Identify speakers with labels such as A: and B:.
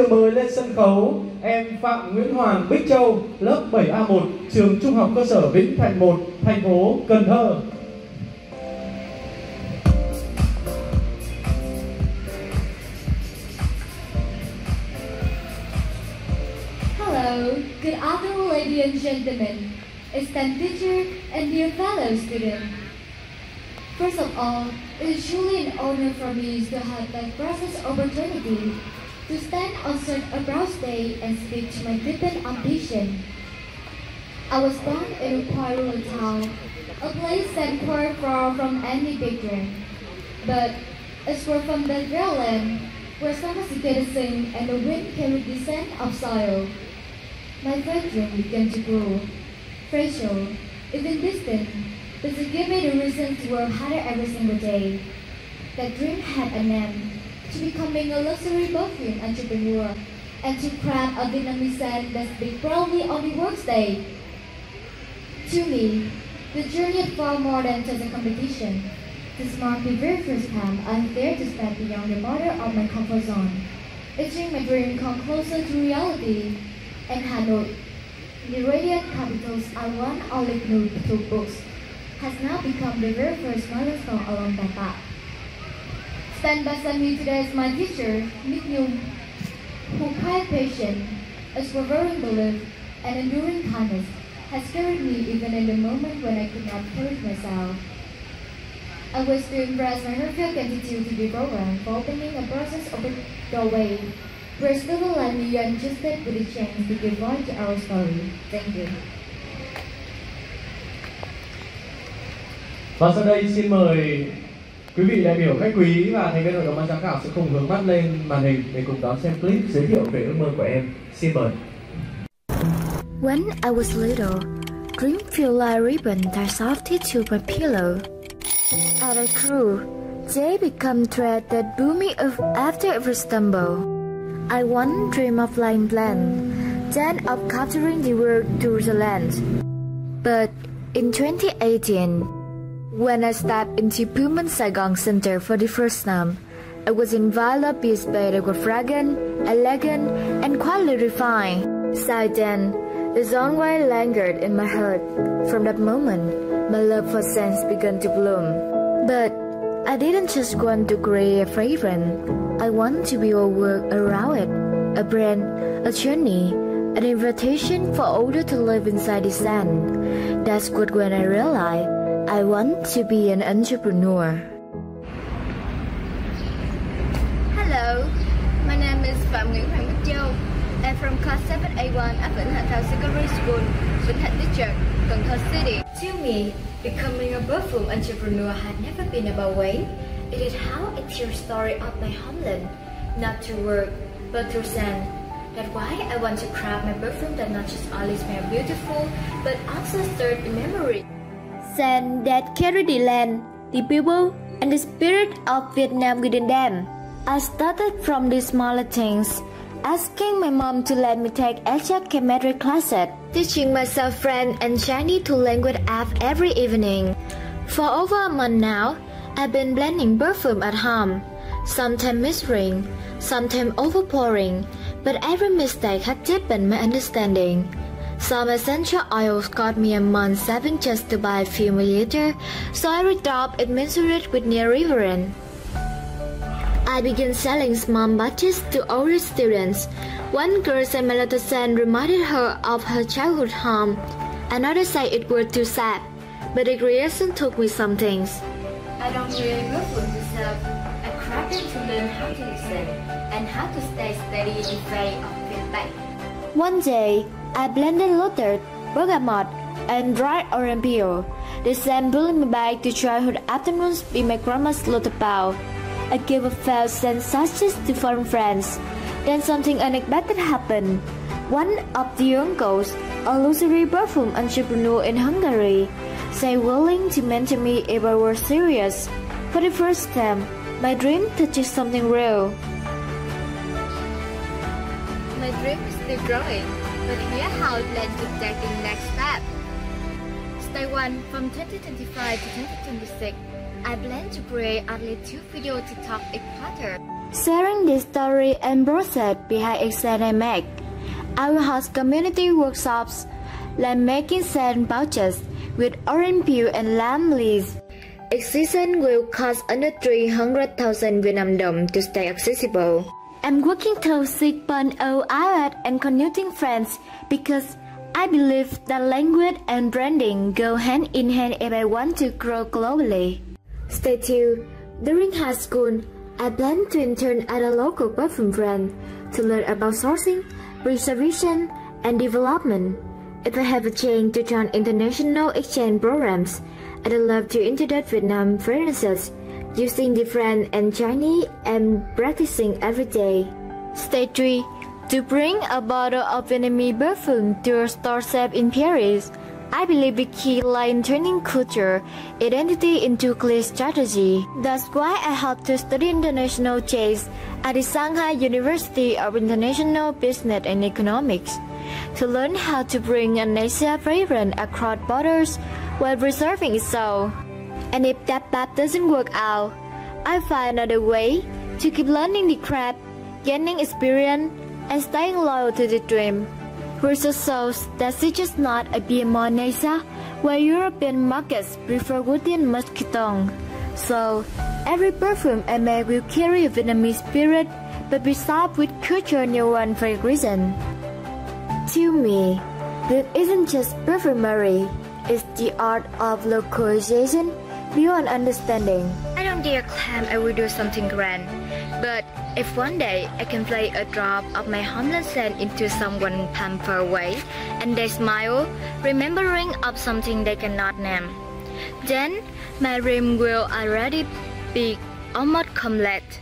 A: Mời lên sân khấu em Phạm, Nguyễn, Hoàng, Bích, Châu, lớp 7A1, trường Trung học cơ sở Vĩnh Thạnh 1, thành phố Cần Thơ.
B: Hello, good afternoon, ladies and gentlemen, esteemed teacher and dear fellow students. First of all, it is truly an honor for me to have the precious opportunity to stand on such a broad stage and speak to my deepened ambition. I was born in a quiet rural town, a place that quite far from any big dream. But as we're from that real land, where summer cicadas sing and the wind carried the scent of soil, my first dream began to grow. Fragile, even distant, but to give me the reason to work harder every single day. That dream had a name, to becoming a luxury perfume entrepreneur and to craft a dynamic scent that speaks proudly on the work stage. To me, the journey is far more than just a competition. This marked the very first time I dared to step beyond the border of my comfort zone. It made my dream come closer to reality. And Hanoi, the radiant capitals I once only knew through books, has now become the very first milestone along that path. Stand beside me today is my teacher, Miss Nhung, who quite patient, persevering belief, and enduring kindness has carried me even in the moment when I could not carry myself. I wish to impress my heartfelt gratitude to the program for opening a process of a doorway where students like me are entrusted with the chance to give voice to our story. Thank you.
A: Và sau đây xin mời quý vị đại biểu khách quý và thành viên hội đồng ban giám khảo sẽ cùng hướng mắt lên màn hình để cùng đón xem clip giới thiệu về ước mơ của em. Xin mời.
C: When I was little, dreams feel like ribbon tied softly to my pillow. As I grew, they become thread that pull me up after every stumble. I once dreamed of flying blind, then of capturing the world through the land. But in 2018, when I stepped into Pullman Saigon Center for the first time, I was enveloped by a space that was fragrant, elegant, and quietly refined. Since then, the songway lingered in my heart. From that moment, my love for scents began to bloom. But I didn't just want to create a fragrance. I want to build a world around it, a brand, a journey, an invitation for others to live inside the scent. That's what when I realized I want to be an entrepreneur.
D: Hello, my name is Phạm, Nguyễn, Hoàng, Bích, Châu. I'm from class 7A1 at Vĩnh Thạnh Secondary School, Vĩnh Thạnh District, Cần Thơ City.
C: To me, becoming a perfume entrepreneur had never been about weight. It is how I tell the story of my homeland, not through work, but through scent. That's why I want to craft my perfume that not just only smell beautiful, but also stirred the memory.
E: Scent that carry the land, the people, and the spirit of Vietnam within them. I started from the smaller things, asking my mom to let me take extra chemistry classes, teaching myself French and Chinese to language app every evening. For over a month now, I've been blending perfume at home, sometimes measuring, sometimes overpouring, but every mistake had deepened my understanding. Some essential oils cost me a month saving just to buy a few milliliters, so every drop is measured with near reverence. I began selling small batches to older students. One girl said my little scent reminded her of her childhood home. Another said it was too sad, but the reaction took me some things.
C: I don't really go for myself. I crafted to learn how to listen and how to stay steady in the face of feedback.
E: One day, I blended lotus, bergamot, and dried orange peel. The scent pulled me back to childhood afternoons with my grandma's lotus bowl. I gave a fair scent sachets to foreign friends. Then something unexpected happened. One of the uncles, a luxury perfume entrepreneur in Hungary, said willing to mentor me if I were serious. For the first time, my dream touched something real.
D: My dream is still growing, but here's how I plan to take the next step. Step 1, from 2025 to 2026, I plan to create at least 2 video TikTok each quarter.
C: sharing the story and process behind each scent I make. I will host community workshops like making scent pouches with orange peel and lamb leaves. Each season will cost under 300,000 Vietnam dong to stay accessible. I'm working towards 6.0 iOS and connecting friends because I believe that language and branding go hand in hand if I want to grow globally. Stay tuned. During high school, I plan to intern at a local perfume brand to learn about sourcing, preservation, and development. If I have a chance to join international exchange programs, I'd love to introduce Vietnam fragrances using the French and Chinese and practicing every day. Stay 3. To bring a bottle of Vietnamese perfume to a store safe in Paris, I believe the key lies in turning culture, identity into clear strategy. That's why I hope to study international trade at the Shanghai University of International Business and Economics, to learn how to bring an Asia fragrance across borders while preserving its soul. And if that path doesn't work out, I find another way to keep learning the craft, gaining experience, and staying loyal to the dream. Research shows that it's just not a BMO Asia, where European markets prefer woody and muscatone. So, every perfume I make will carry a Vietnamese spirit, but be soft with cultural nuance for a reason. To me, this isn't just perfumery, it's the art of localization beyond understanding.
E: I don't dare claim I will do something grand, but if one day I can play a drop of my homeland scent into someone's palm far away, and they smile, remembering of something they cannot name, then my dream will already be almost complete.